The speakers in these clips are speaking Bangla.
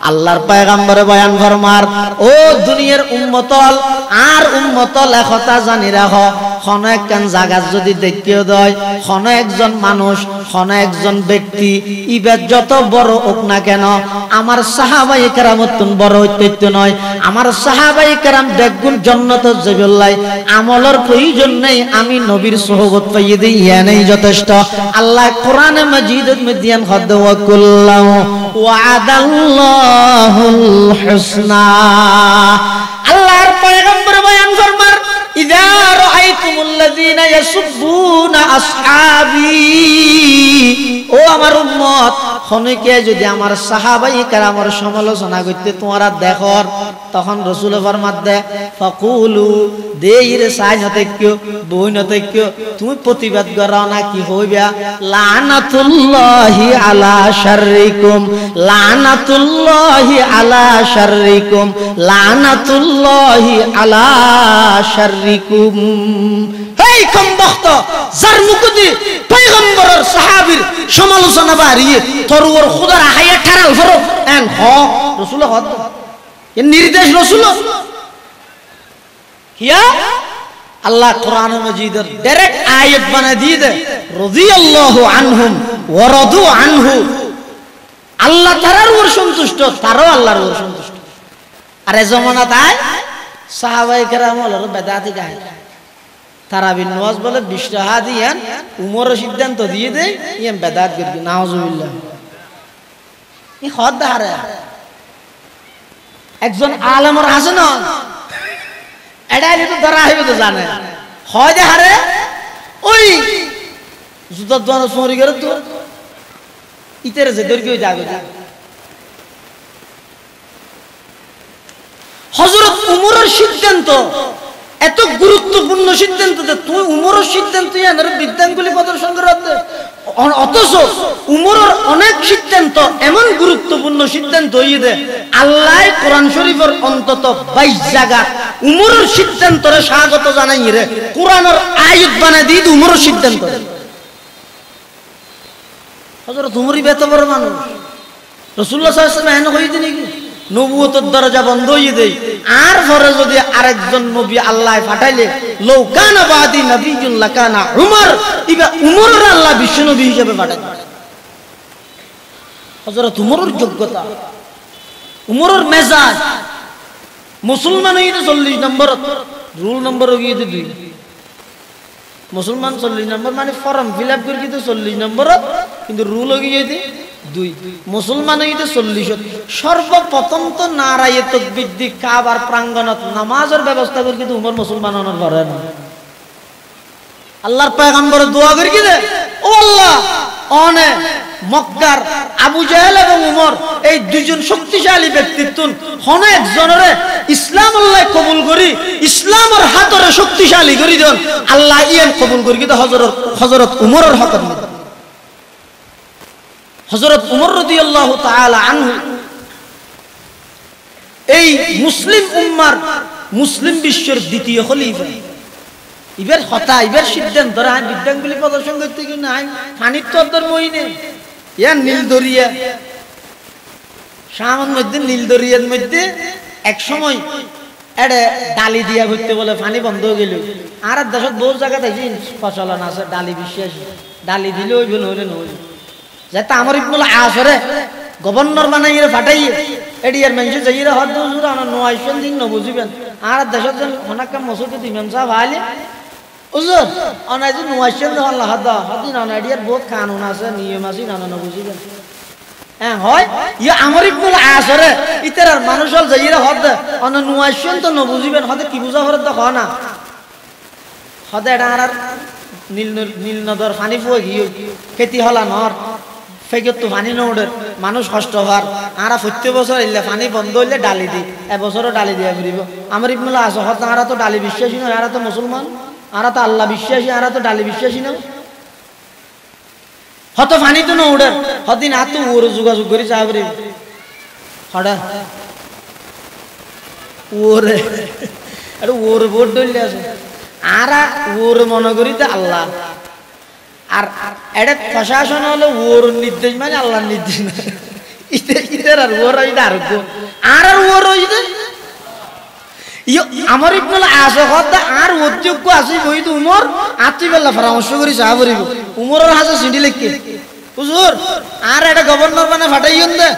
আল্লাহর পয়গম্বরে বয়ান ফরমার ও দুনিয়ার উম্মতল আর উম্মতল একথা জানি রাখো কোন একখান জায়গা যদি দেখিয়ে দেয় কোন একজন মানুষ কোন একজন ব্যক্তি ইবাদ যত বড় হোক না কেন আমার সাহাবায়ে কেরামতুন বড় হইতে নয় আমার সাহাবায়ে কেরাম দেখগুন জান্নাত যাবেলাই আমলের প্রয়োজন নেই আমি নবীর সুহবত পাইয়ে দেই ইয়ানেই যথেষ্ট আল্লাহ কোরআনে মাজিদের মধ্যে খদ ওয়া কুল্লাহু ওয়াদাল্লাহুল হুসনা আল্লাহর পয়গম্বর বয়ান ফরমার ইযা রাআইতুমুল্লাযীনা ইয়াসুব্বুনা আসহাবী ও আমার উম্মত খনিকে যদি আমার সাহাবায়ে কেরামের সমালোচনা করতে তোমরা দেখো তখন রাসূল ফরমাত দে ফাকুলু দেইর সাইনতে কিও বইনতে কিও তুমি প্রতিবাদ করো না কি হইবা লানাতুল্লাহি আলা শাররিকুম লানাতুল্লাহি আলা শাররিকুম লানাতুল্লাহি আলা শাররিকুম এই কমবখত যার মুকুদি পয়গম্বরের সাহাবীর সমালোচনা বাড়িয়ে তোর ওর খোদার হাইয়া ঠারাল ফরো এন হ রাসূল হদ এ নির্দেশ রাসূল কিয়া আল্লাহ কোরআন মাজিদের ডাইরেক্ট আয়াত বানাই দিয়ে দে রাদিয়াল্লাহু আনহুম ওয়া রাদু আনহু আল্লাহ তারার ওর সন্তুষ্ট তারও আল্লাহর ওর সন্তুষ্ট আরে জামানাতায় সাহাবায়ে কেরাম হলো বেদাতি গায় তারাবির নামাজ বলে 20 টাকা দিয়েন উমরের সিদ্ধান্ত দিয়ে দেয় ইয়াম বেদাত করবি নাউজুবিল্লাহ ই হদ হারে একজন আলেমর আছে না এটা যদি ধরা হইবে তো জানে হয় যে হারে ওই জুতার দোকানে চুরি করে তো ইতেরে যে দরকি হয়ে যাবে হযরত উমরের সিদ্ধান্ত এত গুরুত্বপূর্ণ সিদ্ধান্ত যে তুই উমরের সিদ্ধান্ত ইয়ানের বিদ্যাঙ্গুলি প্রদর্শন করতে অথচ উমরের অনেক সিদ্ধান্ত এমন গুরুত্বপূর্ণ সিদ্ধান্ত হইয়ে দে আল্লাহ কোরআন শরীফের অন্তত 22 জায়গা উমরের সিদ্ধান্তরে স্বাগত জানাই রে কোরআনের আয়াত বানাই দিয়ে উমরের সিদ্ধান্ত হযরত উমরই বেত বড় মানুষ রাসূলুল্লাহ সাল্লাল্লাহু আলাইহি ওয়াসাল্লাম এনে কইতে নাকি নবুয়তের দরজা বন্ধ হয়ে দেয় আর পরে যদি আরেকজন নবী আল্লাহ পাঠাইলে লাউ কানা বাদি নবিয়্যুন লাকানা উমর ইবা উমরের আল্লাহ বিশ্ব নবী হিসেবে পাঠায় হযরত উমরের যোগ্যতা উমরের মেজাজ মুসলমান হইতে 40 নম্বর রুল নম্বর হইয়ে 2 মুসলমান 40 নম্বর মানে ফর্ম ফিল আপ করে কিন্তু 40 নম্বর কিন্তু রুল হইয়ে 2 মুসলমান হইতে 40 সর্বপ্রথম তো নারায়ে তাকবীর দি কাবার প্রাঙ্গণত নামাজের ব্যবস্থা করে কিন্তু উমর মুসলমান হওয়ার পরে না আল্লাহর পয়গম্বর দোয়া করে কি দে ও আল্লাহ অনে মক্কার আবু জাহেল এবং উমর এই দুইজন শক্তিশালী ব্যক্তিত্ব কোন একজনের ইসলাম আল্লাহ কবুল করি ইসলামের হাতরে শক্তিশালী করি দেন আল্লাহ ইয়ান কবুল করি কিন্তু হযরত উমরের হকত হযরত উমর রাদিয়াল্লাহু তাআলা আনহু এই মুসলিম উম্মার মুসলিম বিশ্বের দ্বিতীয় খলিফা ইবের কথা ইবের সিদ্ধান্ত রায় বিদ্যাঙ্গুলি প্রদর্শন করতে কি নাই পানির তরদর মইনে ইয়া নীল দরিয়া শামের মধ্যে নীল দরিয়ার মধ্যে এক সময় এড়ে ডালি দিয়া হইতে বলে পানি বন্ধ হয়ে গেল আর দেশত বহু জায়গা দেখি প্রচলন আছে ডালি বিশ্বাস ডালি দিলে হইবে নইলে নইলে যেটা আমার ইবনুল আসরে গভর্নর বানাইয়ে ফাটাইয়ে এডিয়ার মেনশন যাইরা হদ হুজুর আনা নয়শন দিন ন বুঝিবেন আর দেশত যেন অনেকটা মসজিদে ইমাম সাহেব আইলে হুজুর অনাই যে নয়শন আল্লাহ হাদা হাদিন আনা এডিয়ার বহুত কানুন আছে নিয়ম আছে না না বুঝিবেন হ্যাঁ হয় ইয়া আমার ইবনুল আসরে ইতার মানুষ হল যাইরা হদ অনা নয়শন তো ন বুঝিবেন হদ কি বুঝা হরত দেখো না হদ এটা আর নীল নদর পানি ফুয়ে গিয়ে খেতি হলা নর ফেকে তো পানি নৌড়ে মানুষ কষ্ট হওয়ার আরা 70 বছর এলে পানি বন্ধ হইলে ডালি দি এবছরও ডালি দিয়া ঘুরিব আমার ইবনুল্লাহ আছে হত আরা তো ডালি বিশ্বাসী নয় আরা তো মুসলমান আরা তো আল্লাহ বিশ্বাসী আরা তো ডালি বিশ্বাসী নয় হত পানি তো নৌড়ে হদিন হাত তো ওর যোগাযোগ করি যাবরে হড়া ওরে আরে ওর বোর্ড ডলে আছে আরা ওর মনে করিতে আল্লাহ আর এটা প্রশাসন হলো ওর নির্দেশ মানে আল্লাহর নির্দেশ না সিটের আর ওর হইদে আর ওর হইদে আমার ইবনুল আসদ আর অযোগ্য আছে বই তো উমর আতি বেলা পরামর্শ করি চা করিব উমরের হাসে সিঁড়ি লেখকে হুজুর আর এটা গভর্নর মানে ফাটাইন দে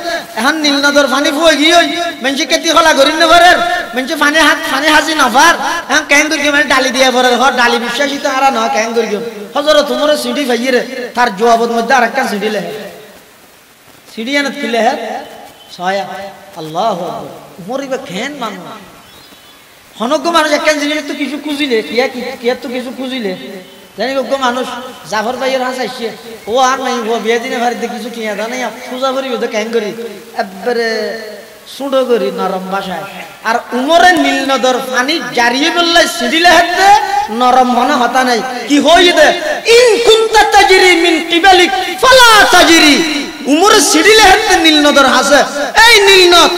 এখন নীলনদর পানি ফুয়ে গিয়ে মেনছে কেতি খোলা করি না পারে মেনছে পানি হাসি নফার এখন কেন করি মানে ডালি দিয়ে পরে ঘর ডালি বিশ্বাসী তো আর না কেন করি হজরত উমরের সিঁড়ি ফাইয়ে রে তার জবাবের মধ্যে আর একটা সিঁড়ি লেহে সিঁড়ি এনে কি লেহে ছয়া আল্লাহ উমর ইবা খেন মানুষ হনজ্ঞ মানুষ একটা জিনিস তো কিছু খুঁজিলে কিয়া তো কিছু খুঁজিলে জানি অজ্ঞ মানুষ জাফর ভাইয়ের হাসাইছে ও আর নাই ও বিয়ে দিনে ভারিতে কিছু কিয়া দা নাই পূজা করিব তো কেন করি একবারে সুডো করি নরম ভাষায় আর উমরের নীলনদর পানি জারিয়ে বললে সিডিলে হাতে নরম মনে হতা নাই কি হই দে ইন কুনতা তাজরি মিন কিবালিক ফালা তাজরি উমরের সিডিলে হাতে নীলনদর হাসে এই নীলনদ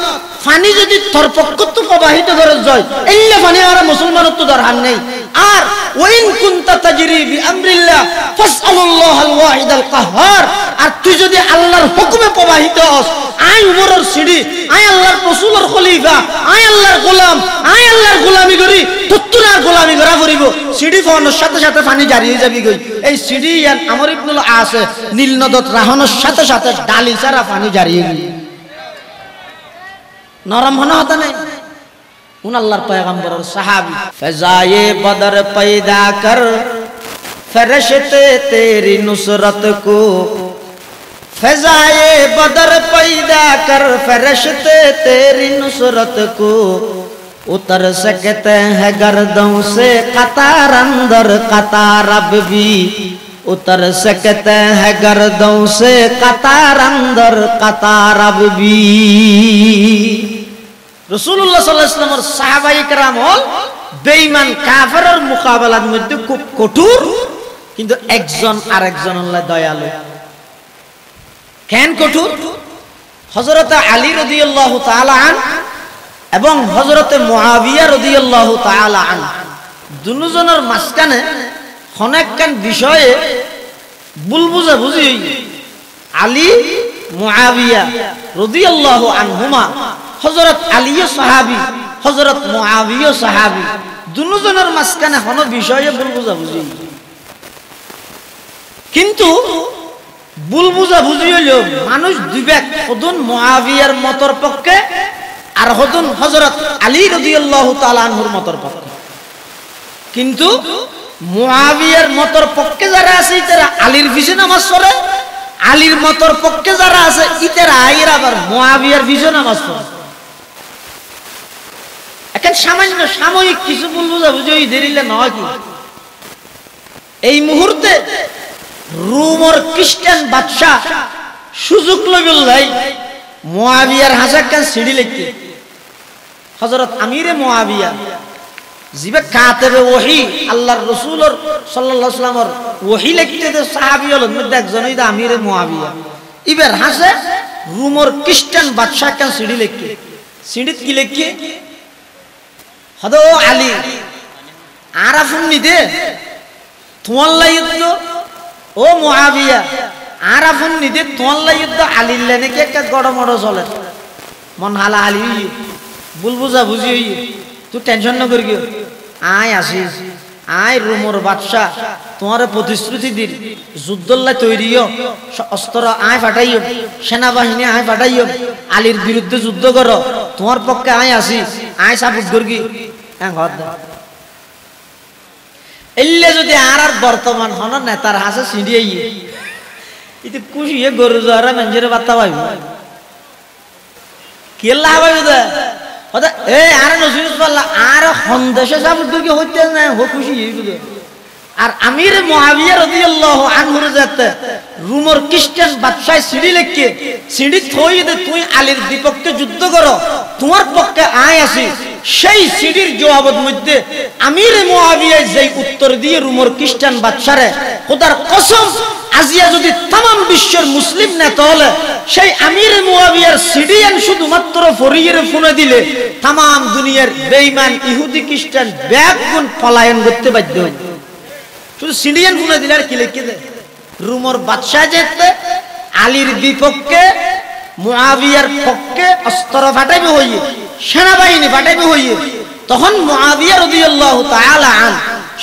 পানি যদি তোর পক্ষ তো প্রবাহিত করে যায় এলে পানি আর মুসলমানের তো দরকার নেই আর ওয়াইন কুনতা তাজরি বিআমরিল্লাহ ফাসআলুল্লাহাল ওয়াহিদাল কাহ্হার আর তুই যদি আল্লাহর হুকুমে প্রবাহিত হস আই উমরের সিঁড়ি আই আল্লাহর রাসূলের খলিফা আই আল্লাহর গোলাম আই আল্লাহর গোলামি করি তুত্তুনার গোলামি করা করিব সিঁড়ি ফানোর সাথে সাথে পানি জারি হয়ে যাবি গই এই সিঁড়ি আর আমর ইবনুল আস নীলনদত রাহনের সাথে সাথে ডালি ছাড়া পানি জারি হয়ে গই नरम होना होता नहीं उन अल्लाह पैगंबर और सहाबी फजाए बदर पैदा कर फरिश्ते तेरी नुसरत को फजाए बदर पैदा कर फरिश्ते तेरी नुसरत को उतर सकते हैं गर्दों से कतार अंदर कतार अब भी उतर सकते हैं गर्दों से कतार अंदर कतार अब भी रसूलुल्लाह सल्लल्लाहु अलैहि वसल्लम और साहाबाए किराम हल बेईमान काफिरेर मुकाबलार मধ্যে খুব কঠোর কিন্তু একজন আরেকজনের দয়ালু কেন কঠোর হযরত আলী রাদিয়াল্লাহু তাআলা আন এবং হযরত মুআবিয়া রাদিয়াল্লাহু তাআলা আন দুজনের মাঝখানে অনেকখান বিষয়ে ভুল বুঝাবুঝি আলী মুআবিয়া রাদিয়াল্লাহু আনহুমা হযরত আলীও সাহাবী হযরত মুআবিয়াও সাহাবী দুজনের মাঝখানে কোনো বিষয়ে ভুল বুঝাবুঝি কিন্তু ভুল বুঝাবুঝি হলো মানুষ দুই ভাগ হদুন মুআবিয়ার মতের পক্ষে আর হদুন হযরত আলী রাদিয়াল্লাহু তাআলা আনহুর মতের পক্ষে কিন্তু মুআবিয়ার মতের পক্ষে যারা আছে তারা আলীর পিছনে নামাজ পড়ে আলীর মতের পক্ষে যারা আছে ইতারা আইরা আবার মুআবিয়ার পিছনে নামাজ পড়ে এখন সামান্য সাময়িক কিছু ভুল বুঝাবুঝি দেরিলে নয় কি এই মুহূর্তে রোমের খ্রিস্টান বাদশা সুযোগ লইলাই মুআবিয়ার হাজারখান সিঁড়ি লিখতে হযরত আমিরে মুআবিয়া জিবে কাতেবে ওহী আল্লাহর রাসূলের সাল্লাল্লাহু আলাইহি ওয়াসাল্লামের ওহী লিখতে যে সাহাবী হলেন মধ্যে একজনই দা আমিরে মুআবিয়া ইবার হাসে রোমের খ্রিস্টান বাদশা কান সিঁড়ি লিখতে সিঁড়িত কি লিখে হদো আলী আরাফুন নিদে তোমার লাইয়্য ও মুআবিয়া আরাফুন নিদে তোমার লাইয়্য আলীর লাইনে কি একটা গড়মড় চলে মন হালা আলী ভুল বুঝা বুঝি তুই টেনশন না করিও আয় আসিস আয় রোমের বাদশা তোমার প্রতিশ্রুতি দিন যুদ্ধল্লা তৈরিও অস্ত্র আয় ফাটাইও সেনাবাহিনী আয় ফাটাইও আলীর বিরুদ্ধে যুদ্ধ করো তোমার পক্ষে আয় আসি আয় সাপোর্ট করবি এলে যদি আর বর্তমান হন নেতার হাসে ছিঁড়িয়ে ইতি খুশিয়ে গরু যারা মানুষের বার্তা পাইব কেলা পাইব এই আর নসিব পাল্লা আর সন্দেশে সাপোর্ট করি হইতে না হো খুশি আর আমির মুআবিয়া রাদিয়াল্লাহু আনহুর যাতে রোমের খ্রিস্টান বাদশা সিঁড়ি লেখকে সিঁড়ি থই দে তুই আলীর বিপক্ষে যুদ্ধ করো তোমার পক্ষে আয় আসি সেই সিঁড়ির জবাবের মধ্যে আমির মুআবিয়া যেই উত্তর দিয়ে রোমের খ্রিস্টান বাদশারে খোদার কসম আজিয়া যদি तमाम বিশ্বের মুসলিম নেতা হলে সেই আমির মুআবিয়ার সিডিয়ান শুধুমাত্র ফরিয়ের ফোনে দিলে तमाम দুনিয়ার বেঈমান ইহুদি খ্রিস্টান ব্যাগুন পলায়ন করতে বাধ্য হয় শুধু সিডিয়ান ফোনে দিলে আর কি লিখে দে রোমের বাদশা যেতে আলীর বিপক্ষে মুআবিয়ার পক্ষে অস্ত্র ফাটাইবে হইয়ে, সেনাবাহিনী ফাটাইবে হইয়ে, তখন মুআবিয়া রাদিয়াল্লাহু তাআলা আন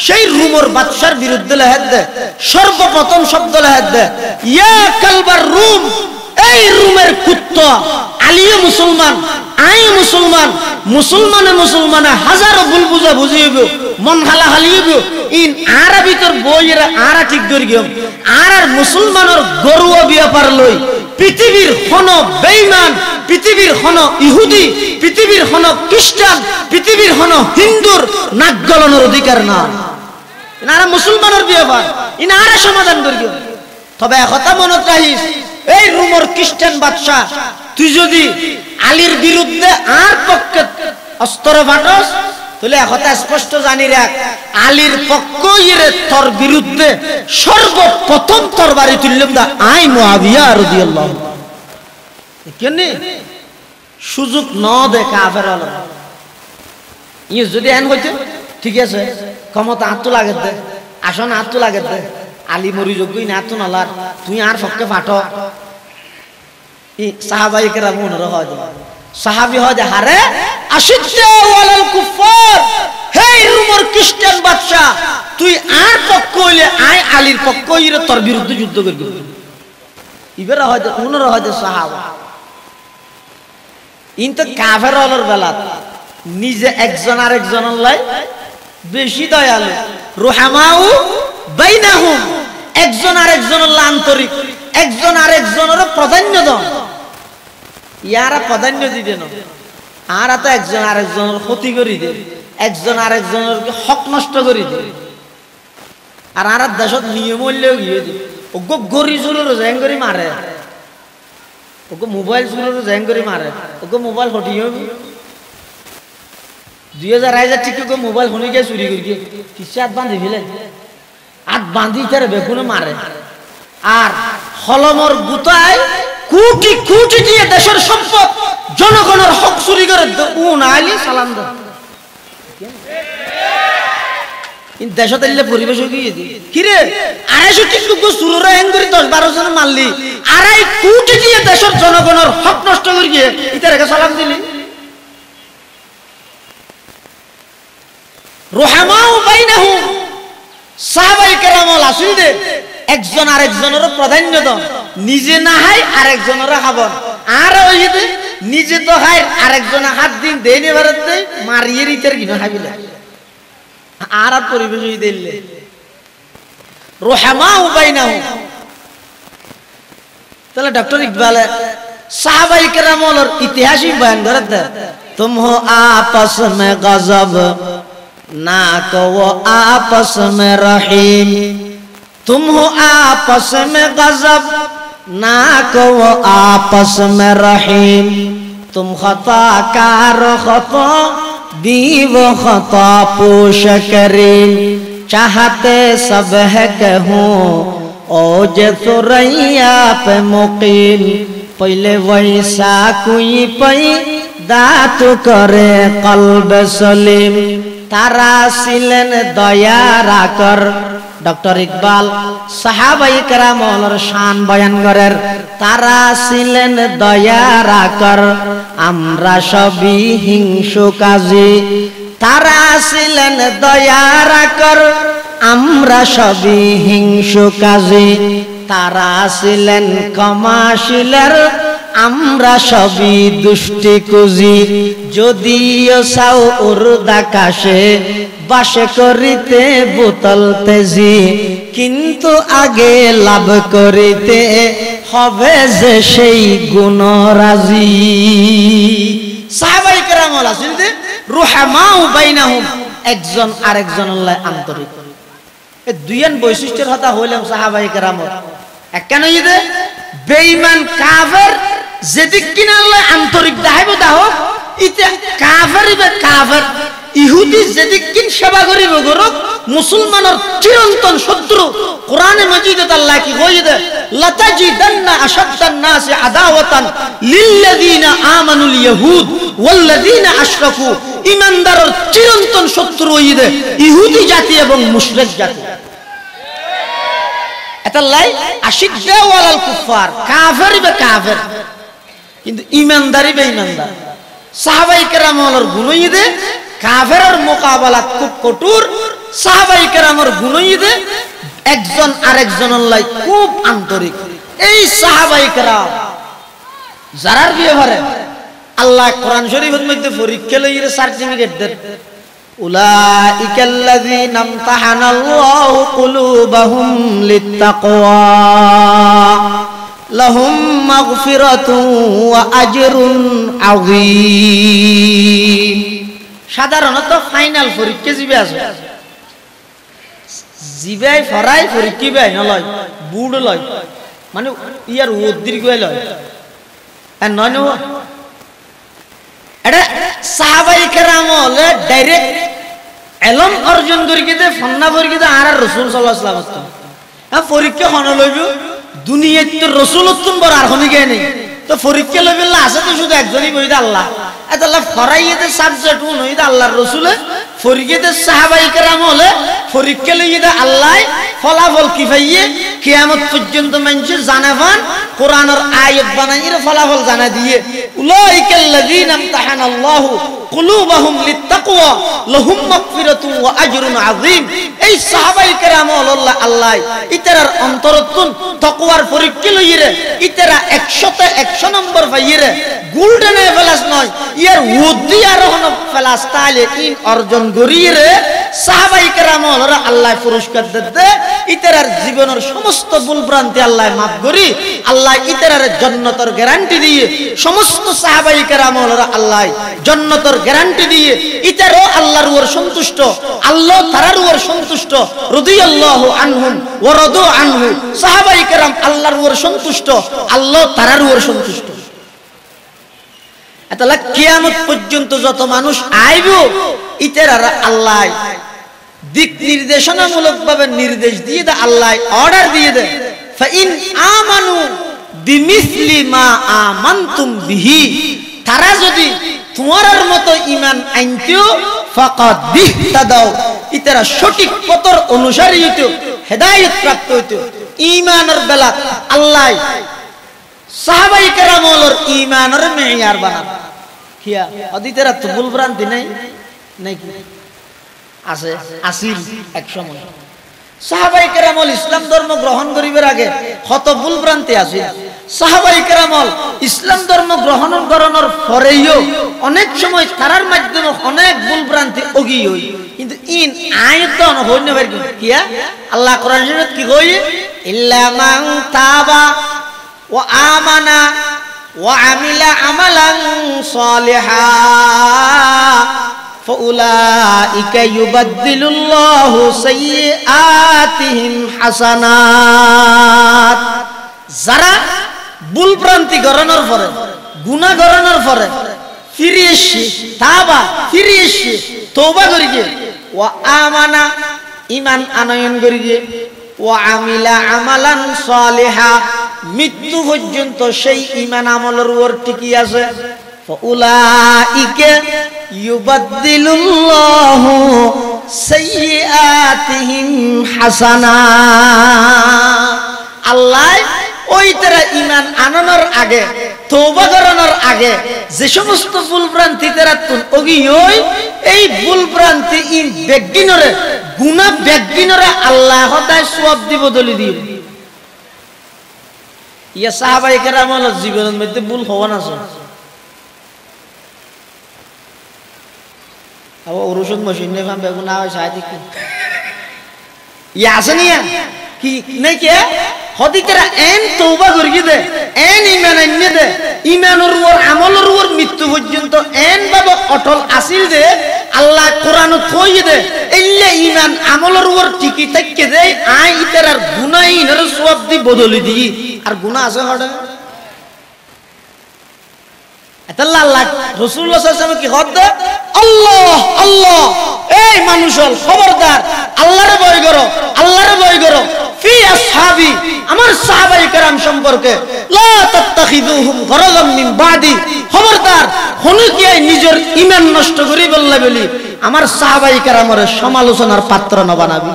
সেই রুমর বাদশার বিরুদ্ধে লেহাত দেয়। সর্বপ্রথম শব্দ লেহাত দেয়, ইয়া কালবার রুম, এই রুমের কুত্তা, আলিয়ে মুসলমান, আই মুসলমান, মুসলমানে মুসলমানে হাজারো ভুল বুঝা বুঝিব, মন হালা হালিব, ইন আরা ভিতর বইয়েরা আরা ঠিক ধরি গিয়ম, আর মুসলমানের গরুয়া ব্যাপার লই পৃথিবীর হন বেঈমান, পৃথিবীর হন ইহুদি, পৃথিবীর হন খ্রিস্টান, পৃথিবীর হন হিন্দুর নাক গলানোর অধিকার না। ইনারা মুসলমানের ব্যাপার, ইনারা সমাধান করি। তবে কথা মনত রাখিস, এই রুমর খ্রিস্টান বাদশা তুই যদি আলীর বিরুদ্ধে আর পক্ষে অস্ত্র ফাটস, তাহলে কথা স্পষ্ট জানি রাখ, আলীর পক্ষ তোর বিরুদ্ধে সর্বপ্রথম তোর বাড়ি তুললাম দা আই মুআবিয়া রাদিয়াল্লাহু। কেন সুযোগ ন দে কাফের হলো ইয়ে যদি এন হইতে ঠিক আছে, ক্ষমতা হাতু লাগে দে, আসন হাতু লাগে দে, আলী মরি যোগ্যই না হাতু নালার, তুই আর পক্ষে ফাটো। সাহাবাই কেরাম মনে হয় সাহাবি হয় যে হারে আশিদ্দা ওয়ালাল কুফার, হে রোমের খ্রিস্টান বাদশা তুই আর পক্ষ হইলে আয় আলীর পক্ষ হইলে তোর বিরুদ্ধে যুদ্ধ করবি। ইবেরা হয় যে উনারা হয় যে সাহাবা ইনতো কাফের হলোর বেলা নিজে একজন আরেকজনের লাই বেশি দয়ালু, রুহামাউ বাইনাহুম, একজন আরেকজনের লাই আন্তরিক, একজন আরেকজনের প্রাধান্য দেন। ইয়ারা প্রাধান্য দিবে না, আর তো একজন আরেকজনের ক্ষতি করি দে, একজন আরেকজনের হক নষ্ট করি দে। আর আর দেশত নিয়ম হইলেও গিয়ে দি ওগো গরি চুলোর জ্যাং করে মারে, ওগো মোবাইল চুলোর জ্যাং করে মারে, ওগো মোবাইল হটি 2000 ঠিক মোবাইল শুনি গিয়ে চুরি করি গিয়ে কিছু হাত বান্ধি ফেলে, হাত বান্ধি তার বেগুনে মারে। আর হলমর গুতায় কোটি কোটি দিয়ে দেশের সম্পদ জনগণের হক চুরি করে আইলে সালাম দেয়। দেশত এলে পরিবেশ গিয়ে দি কিরে 250 টিকু চুররা হ্যাং করে 10-12 জন মারলি, 2.5 কোটি দিয়ে দেশের জনগণের হক নষ্ট করে গিয়ে ইতার একা সালাম দিলি। রুহামাউ বাইনাহুম, সাহাবায়ে কেরাম আসিল দে একজন আরেকজনের প্রাধান্য দাও, নিজে না হাই আরেকজনের খাবন, আর ওই যে নিজে তো হাই আরেকজনের হাত দিন দেই নে ভারতে মারিয়ে রিতের কিনা খাবিলা আর পরিবেশ হই দিলে রুহামাউ বাইনাহুম। তাহলে ডক্টর ইকবাল সাহাবায়ে কেরামের ইতিহাসই বয়ান করে দে, তুম হো আপস মে গজব ना को वो आपस में रहीम, तुम हो आपस में गजब ना को वो आपस में रहीम, तुम खता कार खता दी वो खता पोश करीम, चाहते सब है कहूँ ओ जे सुरैया पे मुकीम, पहले वैसा कोई पई दात करे कल्ब सलीम, তারা ছিলেন দয়ার আকর। ডক্টর ইকবাল সাহাবায়ে কেরামের শান বয়ান করেন, তারা ছিলেন দয়ার আকর, আমরা সবই হিংসুকাজী, তারা ছিলেন দয়ার আকর, আমরা সবই হিংসুকাজী, তারা ছিলেন ক্ষমাশীলের, আমরা সবই দুষ্টি কুজি, যদিও সাও উর্দাকাশে বাসে করিতে বোতল তেজি, কিন্তু আগে লাভ করিতে হবে যে সেই গুণরাজি। সাহাবায়ে কেরাম আছেন যে রুহামাউ বাইনাহুম, একজন আরেকজনের লাই আন্তরিক। এই দুইয়ান বৈশিষ্ট্যের কথা হইলাম সাহাবায়ে কেরামের। একখানে ইদে বেঈমান কাফের যেদিক কিনা আল্লাহ আন্তরিক দেখাইব দাও, ইতে কাফেরিবে কাফের ইহুদি যেদিক কিন সেবা করিব গরক, মুসলমানের চিরন্তন শত্রু। কোরআনে মাজিদে আল্লাহ কি কইয়ে দে, লাতাজিদান্না আশাদ্দান নাসি আদাওয়াতান লিল্লাযিনা আমানুল ইয়াহুদ ওয়াল্লাযিনা আশরাকু, ঈমানদারের চিরন্তন শত্রু হইয়ে ইহুদি জাতি এবং মুশরিক জাতি। এতাল্লাই আশিদ্দা ওয়ালাল কুফার, কাফেরিবে কাফের কিন্তু ইমানদারি বেঈমানদার। সাহাবায়ে কেরামের গুণইদে কাফেরের মোকাবেলা খুব কঠোর, সাহাবায়ে কেরামের গুণইদে একজন আরেকজনের লাই খুব আন্তরিক। এই সাহাবায়ে কেরাম যারার বিয়ে আল্লাহ কোরআন শরীফের মধ্যে পরীক্ষা লইয়ে সার্টিফিকেট দেন, উলাইকাল্লাযীনা ইমতাহানাল্লাহু কুলুবাহুম লিত্তাকওয়া লাহুম মাগফিরাতুন ওয়া আজরুন আযীম। সাধারণত ফাইনাল পরীক্ষা জিবে আছে, জিবাই ফরাই পরীক্ষা বাই নলয়, বুড় লয়, মানে ইয়ার দীর্ঘ লয় আর নয় ন। এটা সাহাবায়ে কেরাম হলে ডাইরেক্ট এলম অর্জন করি কিন্তু ফন্না পরীক্ষা আর রাসূল সাল্লাল্লাহু আলাইহি ওয়াসাল্লাম পরীক্ষা হন লইব দুনিয়াতে তো রাসূল উত্তম বড় আর হনি গে নেই, তো পরীক্ষা লইব আছে তো শুধু একজনই বইদা আল্লাহ। এত আল্লাহ ফরাইতে সাবজেক্ট হুন হইদা আল্লাহর রাসূলে, পরীক্ষাতে সাহাবায়ে কেরাম হলে পরীক্ষা লইদা আল্লাহ ফলাফল কি পাইয়ে কিয়ামত পর্যন্ত মানুষ জানা পান, কোরআনের আয়াত বানাইয়ে ফলাফল জানা দিয়ে উলাইকাল্লাযীনা ইমতাহানাল্লাহু কুলুবাহুম লিত্তাকওয়া লাহুম মাগফিরাতুন ওয়া আজরুন আযীম। এই সাহাবায়ে কেরাম আল্লাহ আল্লাহ ইতারার অন্তরতুন তাকওয়ার পরীক্ষা লইয়ে ইতারা 100তে 100 নম্বর পাইয়ে গোল্ডেন প্লাস নয় ইয়ার উদ্দি আর হন প্লাস তাইলে ইন অর্জন করিয়ে সাহাবায়ে কেরাম আল্লাহ পুরস্কার দিতে ইতারার জীবনের সমস্ত ভুলভ্রান্তি আল্লাহ মাফ করি আল্লাহ ইতারার জান্নাতের গ্যারান্টি দিয়ে সমস্ত সাহাবায়ে কেরাম আল্লাহ জান্নাতের গ্যারান্টি দিয়ে ইতারও আল্লাহর উপর সন্তুষ্ট, আল্লাহ তারার উপর সন্তুষ্ট, রাদিয়াল্লাহু আনহুম ওয়া রাদু আনহু। সাহাবায়ে কেরাম আল্লাহর উপর সন্তুষ্ট, আল্লাহ তারার উপর সন্তুষ্ট। তাহলে কিয়ামত পর্যন্ত যত মানুষ আইব ইতারা আল্লাহ দিক নির্দেশনামূলক ভাবে নির্দেশ দিয়ে দে, আল্লাহ অর্ডার দিয়ে দে, ফাইন আমানু বিমিসলি মা আমানতুম বিহি, তারা যদি তোমার মতো ঈমান আনতো ফাকাদ বিহতাদাও, ইতারা সঠিক পথের অনুসারী হইতো, হেদায়েত প্রাপ্ত হইতো। ঈমানের বেলা আল্লাহ সাহাবায়ে কেরামের ঈমানের মেয়ার বানান কিয়া অদিতেরা তো ভুলভ্রান্তি নাই নাকি আছে, আসিল এক সময় সাহাবায়ে কেরাম ইসলাম ধর্ম গ্রহণ করিবার আগে কত ভুলভ্রান্তি আছে। সাহাবায়ে কেরাম ইসলাম ধর্ম গ্রহণ করানোর পরেও অনেক সময় তারার মাধ্যমে অনেক ভুলভ্রান্তি অগি হই, কিন্তু ইন আয়তন হই না পারি কিয়া আল্লাহ কোরআন শরীফে কি কই, ইল্লা মান তাবা ওয়া আমানা ওয়া আমিলা আমালান সালিহা ফাউলাইকা ইউবাদদিলুল্লাহু সাইয়্যাতিহিম হাসানাত। যারা ভুলভ্রান্তি গড়ানোর পরে গুনাহ গড়ানোর পরে ফিরে এসে তাওবা ফিরে এসে তওবা করি গিয়ে ওয়া আমানা ঈমান আনয়ন করি গিয়ে ওয়া আমিলা আমালান সালিহা মৃত্যু পর্যন্ত সেই ঈমান আমলের উপর টিকে আছে, ফাউলাইকা ইউবাদদিলুল্লাহু সাইয়্যাতিহিম হাসানাত। আল্লাহ ওই তারা ঈমান আনানোর আগে তওবা করানোর আগে যে সমস্ত ভুলভ্রান্তি তারা অগি হই, এই ভুলভ্রান্তি ইন বেগিনরে গুনাহ বেগিনরে আল্লাহ হদায় সওয়াব দিব দলি দিব। ইয়া সাহাবায়ে কেরামের জীবনের মধ্যে ভুল হওয়া না আবার ওরসুন মশিন নে ফাম বেগুনা হয় সাহায্য কি ইয়া আছে নিয়া কি নাই কে হদিতেরা এন তওবা করি দে, এন ঈমান আনিয়ে দে, ঈমানের উপর আমলের উপর মৃত্যু পর্যন্ত এন ভাবে অটল আসিল দে, আল্লাহ কোরআন কই দে ইল্লা ঈমান আমলের উপর টিকি থাকে দে, আই ইতারার গুনাহীনের সওয়াব দি বদলি দি আর গুনাহ আছে হড়ে। আল্লাহ আল্লাহ রাসূলুল্লাহ সাল্লাল্লাহু আলাইহি ওয়াসাল্লাম কি হদ আল্লাহ আল্লাহ, এই মানুষ খবরদার আল্লাহরে ভয় করো, আল্লাহরে ভয় করো, ফি আসহাবি আমার সাহাবায়ে কেরাম সম্পর্কে লা তাত্তাখিযুহুম গরাযাম মিন বাদি, খবরদার হনু কি নিজের ঈমান নষ্ট করি বললা বলি আমার সাহাবায়ে কেরামের সমালোচনার পাত্র না বানাবি।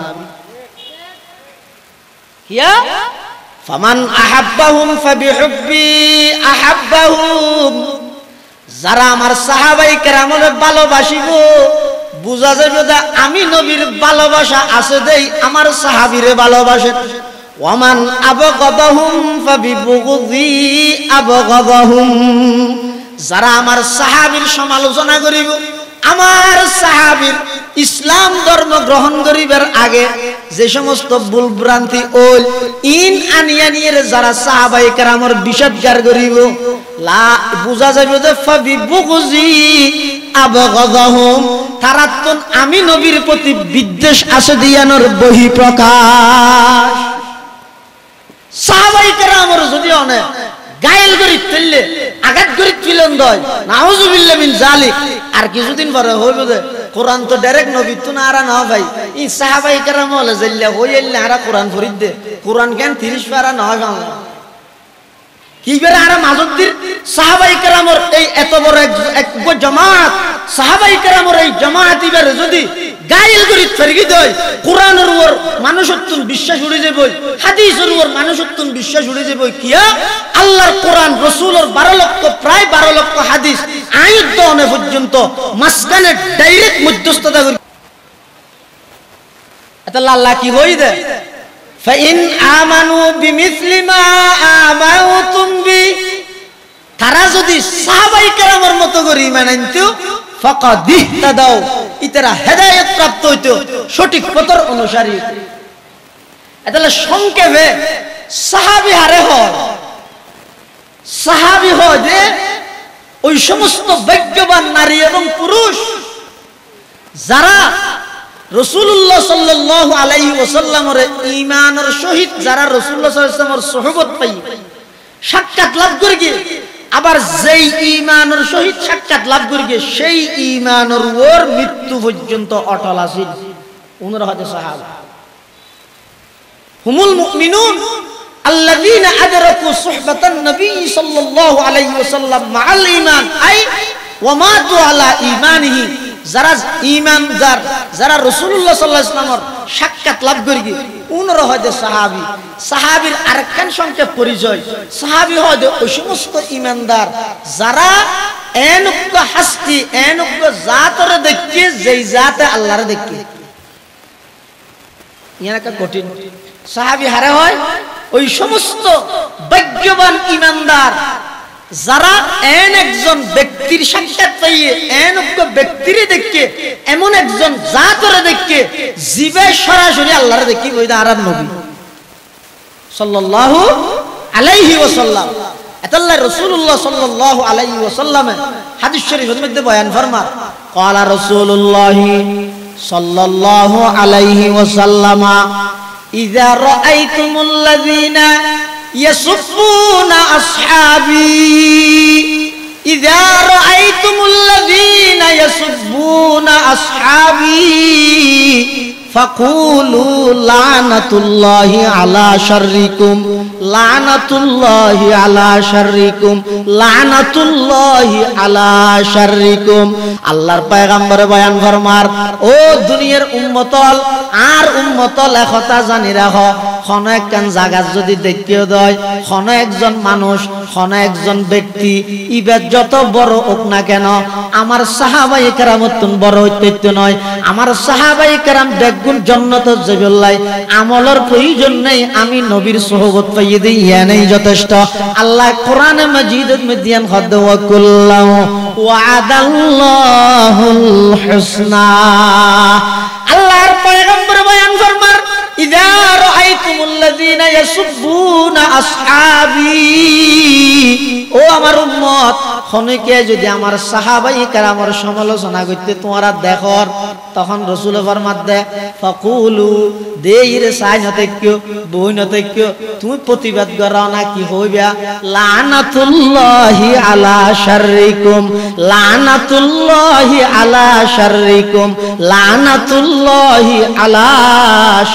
কিয়া ফামান আহাব্বাহুম ফাবিহুব্বি আহাব্বাহুম, যারা আমার সাহাবায়ে কেরামকে ভালোবাসিব বুঝা যাবে যে আমি নবীর ভালোবাসা আছে দেই আমার সাহাবীরে ভালোবাসেন। ওয়ামান আবগাদাহুম ফাবিবুগযি আবগাদাহুম, যারা আমার সাহাবীর সমালোচনা করিব, আমার সাহাবীর ইসলাম ধর্ম গ্রহণ করিবার আগে যে সমস্ত ভুল ভ্রান্তি ওল ইন আনিয়ানিয়ের যারা সাহাবায়ে কেরামের বিষদগার করিব, লা বুঝা যাবে যে ফাবিবুগযি আবগাদাহুম, তারা তো আমি নবীর প্রতি বিদ্বেষ আছে দিয়ানোর বহিঃপ্রকাশ। সাহাবায়ে কেরামের যদি অনেক গায়েল করি তুললে আঘাত করি তুলেন দয় নাউজুবিল্লাহ মিন জালিক, আর কিছুদিন পরে হইব যে কোরআন তো ডাইরেক্ট নবী তো না আর না ভাই এই সাহাবায়ে কেরাম হলে জেল্লা হইল্লা আর কোরআন ফরিদ দে কোরআন কেন 30 পারা না হয় বাংলা কিবের আর মাজুদ্দির সাহাবায়ে কেরামের এই এত বড় এক জামাত, সাহাবায়ে কেরামের এই জামাত ইবারে যদি গায়েল করি ফেরগি দেয়, কোরআনের উপর মানুষত্বন বিশ্বাস উড়ে যাবে, হাদিসের উপর মানুষত্বন বিশ্বাস উড়ে যাবে, কিয়া আল্লাহর কোরআন রাসূলের 12 লক্ষ প্রায় 12 লক্ষ হাদিস আয়াত অনে পর্যন্ত মাসখানে ডাইরেক্ট মধ্যস্থতা করি এটা আল্লাহ কি হই দে ফাইন আমানু বিমিসলি মা আমানতুম বি, তারা যদি সাহাবায়ে কেরামের মতো করে ঈমান আনতো ফাকাদ ইহতাদাও, ইতারা হেদায়েত প্রাপ্ত হইতো, সঠিক পথের অনুসারী। এতালে সংক্ষেপে সাহাবী হারে হয়, সাহাবী হয় যে ওই সমস্ত ভাগ্যবান নারী এবং পুরুষ যারা রাসূলুল্লাহ সাল্লাল্লাহু আলাইহি ওয়াসাল্লামের ঈমানের সহিত যারা রাসূলুল্লাহ সাল্লাল্লাহু আলাইহি ওয়াসাল্লামের সুহবত পাই সাক্ষাৎ লাভ করে গিয়ে, আবার যেই ঈমানের সহিত সাক্ষাৎ লাভ করে গিয়ে সেই ঈমানের উপর মৃত্যু পর্যন্ত অটল আছেন, উনারা হতে সাহাবা। হুমুল মুমিনুন আল্লাযীনা আদরাকু সুহবাতান নবী সাল্লাল্লাহু আলাইহি ওয়াসাল্লাম মাআল ঈমান আই ওয়া মাতু আলা ঈমানিহি, যারা ঈমানদার যারা রাসূলুল্লাহ সাল্লাল্লাহু আলাইহি ওয়াসাল্লামের সাক্ষাৎ লাভ করে গিয়ে উনারা হতে সাহাবী। সাহাবীর আরেকখান সংক্ষেপ পরিচয়, সাহাবী হতে ওই সমস্ত ঈমানদার যারা এনুক্ত হাস্তি এনুক্ত জাতরে দেখে যেই জাতে আল্লাহরে দেখে, ইয়ার একটা কঠিন সাহাবী হারে হয় ওই সমস্ত ভাগ্যবান ঈমানদার যারা একজন ব্যক্তির সাক্ষাৎ পাইয়ে এনুক্ত ব্যক্তিরে দেখে এমন একজন জাতরে দেখে জিবে সরাসরি আল্লাহরে দেখি ওই আর নবী সাল্লাল্লাহু আলাইহি ওয়াসাল্লাম। এতাল্লাহ রাসূলুল্লাহ সাল্লাল্লাহু আলাইহি ওয়াসাল্লাম হাদিস শরীফের মধ্যে বয়ান ফরমান, ক্বালা রাসূলুল্লাহ সাল্লাল্লাহু আলাইহি ওয়াসাল্লাম ইযা রাআইতুমুল্লাযীনা ইয়াসুফুনা আসহাবি, ইযা রাআইতুমুল্লাযীনা ইয়াসুফুনা আসহাবি ফাকুলু লানাতুল্লাহি আলা শাররিকুম লানাতুল্লাহি আলা শাররিকুম লানাতুল্লাহি আলা শাররিকুম। আল্লাহর পয়গম্বর বয়ান ফরমার, ও দুনিয়ার উম্মতল আর উম্মতল একথা জানি রাখো, কোন একখান জায়গা যদি দেখিয়ে দেয় কোন একজন মানুষ কোন একজন ব্যক্তি ইবাদ যত বড় হোক না কেন আমার সাহাবায়ে কেরামতুন বড় হইতে নয়, আমার সাহাবায়ে কেরাম দেখগুন জান্নাত যাবেলাই, আমলের প্রয়োজন নেই, আমি নবীর সুহবত পাইয়ে দেই ইয়ানেই যথেষ্ট। আল্লাহ কোরআনে মাজিদের মধ্যে খদ ওয়া কুল্লাহু ওয়াদাল্লাহুল হুসনা, আল্লাহর পয়গম্বর বয়ান ফরমার, ইযা রাআইতুমুল্লাযীনা ইয়াসুবুনা আসহাবি, ও আমার উম্মত খনিকে যদি আমার সাহাবায়ে কেরামের সমালোচনা করতে তোমরা দেখো, তখন রাসূল ফরমাত দে ফাকুলু দেইরে সাইনতে কিও বইনতে কিও তুমি প্রতিবাদ করো না কি হইবা, লানাতুল্লাহি আলা শাররিকুম লানাতুল্লাহি আলা শাররিকুম লানাতুল্লাহি আলা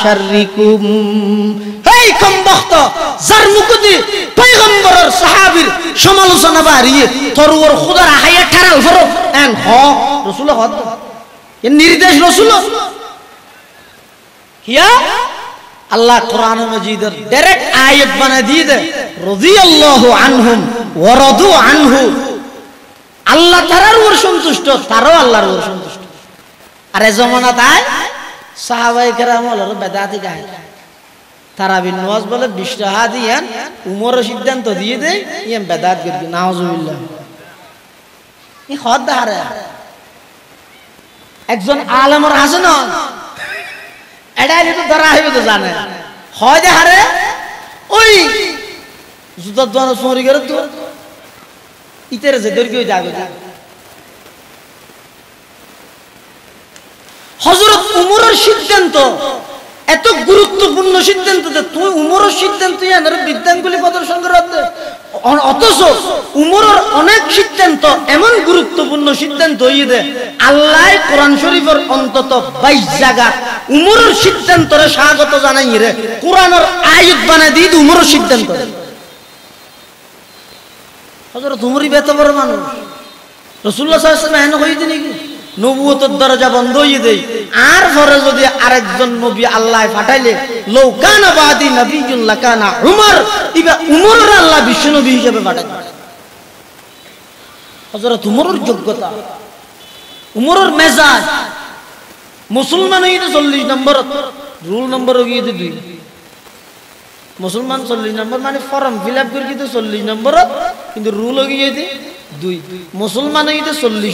শাররিকুম। এই কমবখত যার মুকুদি পয়গম্বরের সাহাবীর সমালোচনা বাড়িয়ে তোর ওর খোদার হাইয়া ঠারাল ফরো এন হ রাসূল হদ এ নির্দেশ রাসূল কিয়া আল্লাহ কোরআন মাজিদের ডাইরেক্ট আয়াত বানায় দিয়ে দেয়, রাদিয়াল্লাহু আনহুম ওয়া রাদু আনহু। আল্লাহ তারার উপর সন্তুষ্ট, তারাও আল্লাহর উপর সন্তুষ্ট। আর এই জামানায় সাহাবায়ে কেরাম হলো বেদাতি গায়, তারাবির নামাজ বলে 20 টাকা দিয়েন, উমরের সিদ্ধান্ত দিয়ে দেয় ইয়াম বেদাত করবি, নাউজুবিল্লাহ। এই হদ হারে একজন আলেমর আছে না, এটা তো ধরা হইবে তো জানে, হয় যে হারে ওই জুতার দোকানে চুরি করে তো ইতের যে দৈর্ঘ্য যাবে। হযরত উমরের সিদ্ধান্ত এত গুরুত্বপূর্ণ সিদ্ধান্ত যে তুই উমরের সিদ্ধান্ত এনার বিদ্যাঙ্গুলি প্রদর্শন করে, অথচ উমরের অনেক সিদ্ধান্ত এমন গুরুত্বপূর্ণ সিদ্ধান্ত হয়ে দেয় আল্লাহ কোরআন শরীফের অন্তত 22 জায়গা উমরের সিদ্ধান্তরে স্বাগত জানাই রে কোরআনের আয়াত বানায় দিয়ে উমরের সিদ্ধান্ত। হযরত উমরই বেত বড় মানুষ, রাসূলুল্লাহ সাল্লাল্লাহু আলাইহি ওয়াসাল্লাম এনে কই দিন কি নবুয়তের দরজা বন্ধ হয়ে দেয়, আর পরে যদি আরেকজন নবী আল্লাহ পাঠাইলে লাউ কানা বাদি নবিয়্যুন লাকানা উমর, ইবা উমরের আল্লাহ বিশ্ব নবী হিসেবে পাঠায়। হযরত উমরের যোগ্যতা, উমরের মেজাজ, মুসলমান হইতে 40 নম্বর, রুল নম্বর গিয়ে 2, মুসলমান 40 নম্বর মানে ফর্ম ফিল আপ করে কিন্তু 40 নম্বর, কিন্তু রুল গিয়ে 2, মুসলমান হইতে 40।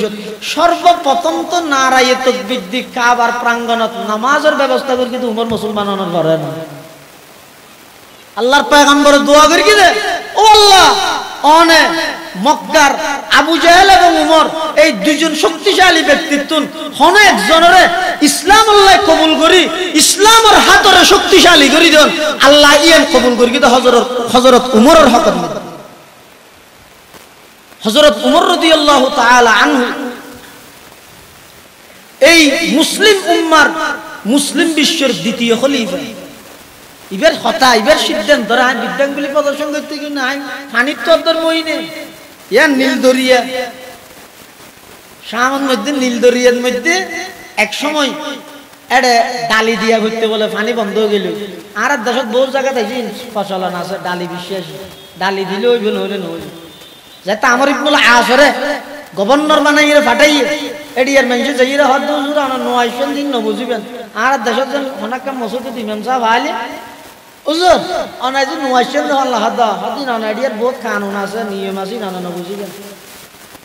সর্বপ্রথম তো নারায়ে তাকবীর দি কাবার প্রাঙ্গণত নামাজের ব্যবস্থা করে কিন্তু উমর মুসলমান হওয়ার পরে না, আল্লাহর পয়গম্বর দোয়া করে কি দে, ও আল্লাহ অনে মক্কার আবু জাহেল এবং উমর এই দুইজন শক্তিশালী ব্যক্তিত্ব হন একজনরে ইসলাম আল্লাহ কবুল করি, ইসলামের হাতরে শক্তিশালী করি দেন আল্লাহ ইয়ান কবুল করি কিন্তু হযরত উমরের হক। হযরত উমর রাদিয়াল্লাহু তাআলা আনহু এই মুসলিম উম্মার, মুসলিম বিশ্বের দ্বিতীয় খলিফা। ইবের কথা, ইবের সিদ্ধান্ত ধরে আমি বিদ্যাঙ্গুলি প্রদর্শন করতে কি না, পানির তদ্দর মহিনে ইয়া নীলদরিয়া শামের মধ্যে, নীলদরিয়ার মধ্যে এক সময় এড়ে ডালি দিয়া ঘুরতে বলে পানি বন্ধ হয়ে গেল। আর দেশত বহু জায়গা দেখি প্রচলন আছে ডালি বিশ্বাস, ডালি দিলে ওই বলে হলে নই যাতে আমার ইবনুল আসরে গভর্নর বানাইয়ে ফাটাইয়ে এডিয়ার মানুষ যাইরা হদ হুজুর আনা নয়শন দিন ন বুঝিবেন। আর দেশত যেন অনেক মসজিদে ইমাম সাহেব আইলে হুজুর অনাই যে নয়শন আল্লাহ হাদা হাদিন আনা এডিয়ার বহুত কানুন আছে, নিয়ম আছে, না না বুঝিবেন।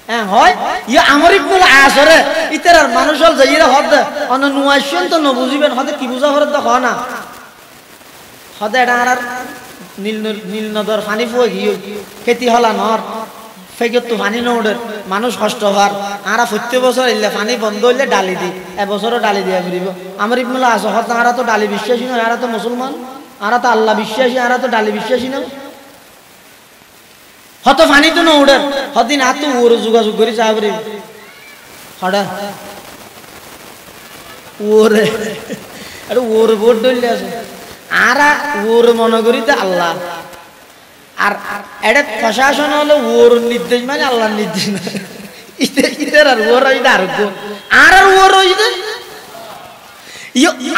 হ্যাঁ হয় ইয়া আমার ইবনুল আসরে ইতার মানুষ হল যাইরা হদ অনা নয়শন তো ন বুঝিবেন, হদে কি বুঝা হরদ হ না হদে এটা আর নীল নদর পানি ফুয়ে গিয়ে খেতি হলা নর ফেকে তো পানি নৌড়ের মানুষ কষ্ট হওয়ার। আরা 40 বছর এলে পানি বন্ধ হইলে ডালি দি, এবছরও ডালি দিয়া ফিরিব। আমার ইবনুল আস হত আরা তো ডালি বিশ্বাসী নয়, আরা তো মুসলমান, আরা তো আল্লাহ বিশ্বাসী, আরা তো ডালি বিশ্বাসী না। হত পানি তো নৌড়ের হদিন আর তো ওর যোগাযোগ করি চা পারিব হঠাৎ ওরে আরে ওর ভোট ডলে আছে আরা ওর মনে করি তো আল্লাহ। আর এটা প্রশাসন হলো ওর নির্দেশ মানে আল্লাহর নির্দেশ না, ইতার আর ওর আরোগ্য আর ওর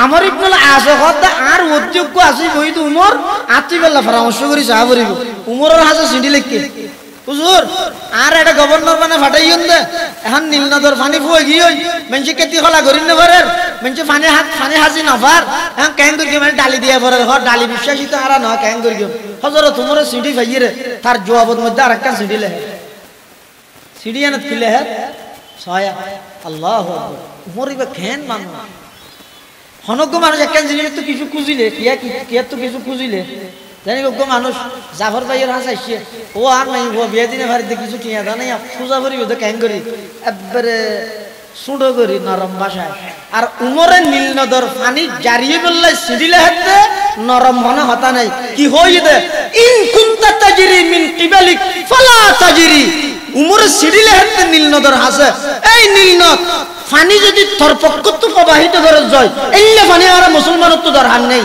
আমার ইবনুল আসে কথা আর অযোগ্য আছে বই তো উমর আত্মি বেলা পরামর্শ করি চা পড়িব উমরের হাতে সিঁড়ি লেখকে হুজুর আর এটা গভর্নর মানে ফাটাইন দে এখন নীলনদর পানি ফুয়ে গিয়ে মানুষে কেতি খোলা করিন না পারে, মানুষে পানি হাজি নফার এখন কেন করি মানে ডালি দিয়া পরে ঘর ডালি বিশ্বাসী তো আর নয় কেন করি হজরত উমরের সিঁড়ি ফাইয়ে রে তার জবাবের মধ্যে আর একটা সিঁড়ি লেহে, সিঁড়ি এনে কিলে হে ছয়া আল্লাহ উমর এবার খেন মানুষ হনজ্ঞ মানুষ একখান জিনিস তো কিছু খুঁজিলে কিয়া তো কিছু খুঁজিলে জানি গো মানুষ জাফর ভাইয়ের হাস আসছে ও আর নাই ও বিয়ে দিনে ভারিতে কিছু টিয়া দা নাই পূজা করি তো কেন করি একবারে সুডো করি নরম ভাষায়। আর উমরের নীল নদর পানি জারিয়ে বললে সিঁড়িলে হাতে নরম মনে হতা নাই কি হই দে ইন কুনতা তাজরি মিন কিবালিক ফালা তাজরি। উমরের সিঁড়িলে হাতে নীল নদর হাসে এই নীল নদ পানি যদি তোর পক্ষ তো প্রবাহিত করে যায় এলে পানি আর মুসলমানের তো দরকার নেই।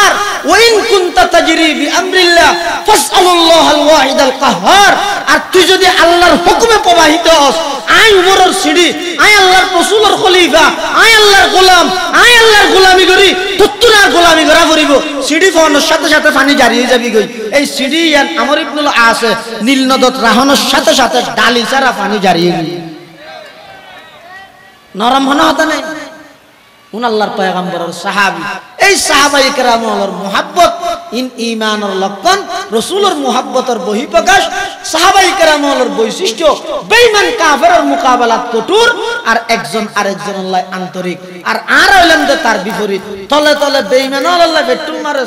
আর ওয়াইন কুনতা তাজরি বিআমরিল্লাহ ফাসআলুল্লাহাল ওয়াহিদাল কাহ্হার। আর তুই যদি আল্লাহর হুকুমে প্রবাহিত হস, আই উমরের সিঁড়ি, আই আল্লাহর রাসূলের খলিফা, আই আল্লাহর গোলাম, আই আল্লাহর গোলামি করি, তুত্তুনার গোলামি করা করিব, সিঁড়ি ফোনের সাথে সাথে পানি জারি হয়ে যাবি গই। এই সিঁড়ি ইয়ান আমর ইবনুল আসে নীল নদত রাহনের সাথে সাথে ডালি ছাড়া পানি জারি হয়ে গই। নরম হনা হতা নাই উন আল্লাহর পয়গম্বরের সাহাবী। এই সাহাবায়ে কেরামের মুহাব্বত ঈমানের লক্ষণ, রাসূলের মুহাব্বতের বহিঃপ্রকাশ, সাহাবায়ে কেরামের বৈশিষ্ট্য। বেঈমান কাফেরের মোকাবেলা কঠোর, আর একজন আরেকজনের লাই আন্তরিক। আর হইলেন যে তার বিপরীত, তলে তলে বেঈমান আল্লাহ বেটুল মারে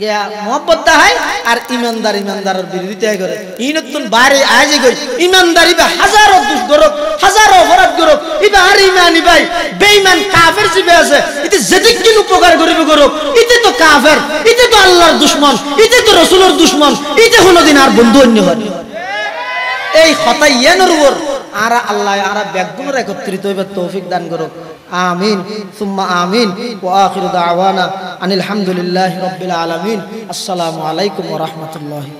গিয়া মোহাব্বত দেখায়, আর ইমানদারের বিরোধিতা করে। ইনতুন বাইরে আজে গই ইমানদারি বা হাজারো দুষ গরক, হাজারো অপরাধ গরক, ইবা আর ইমানি ভাই বেঈমান কাফের জিবে আছে, ইতে যেদিক কিন উপকার করিবে গরক, ইতে তো কাফের, ইতে তো আল্লাহর দুশমন, ইতে তো রাসূলের দুশমন, ইতে কোনদিন আর বন্ধু অন্য হয়। এই খতাইয়ানের উপর আরা আল্লাহ আরা ব্যাগুণের একত্রিত হইবার তৌফিক দান করুক। আমিন সুম্মা আমিন। ওয়া আখিরু দাওয়ানা আনিল হামদুলিল্লাহি রাব্বিল আলামিন। আসসালামু আলাইকুম ওয়া রাহমাতুল্লাহি।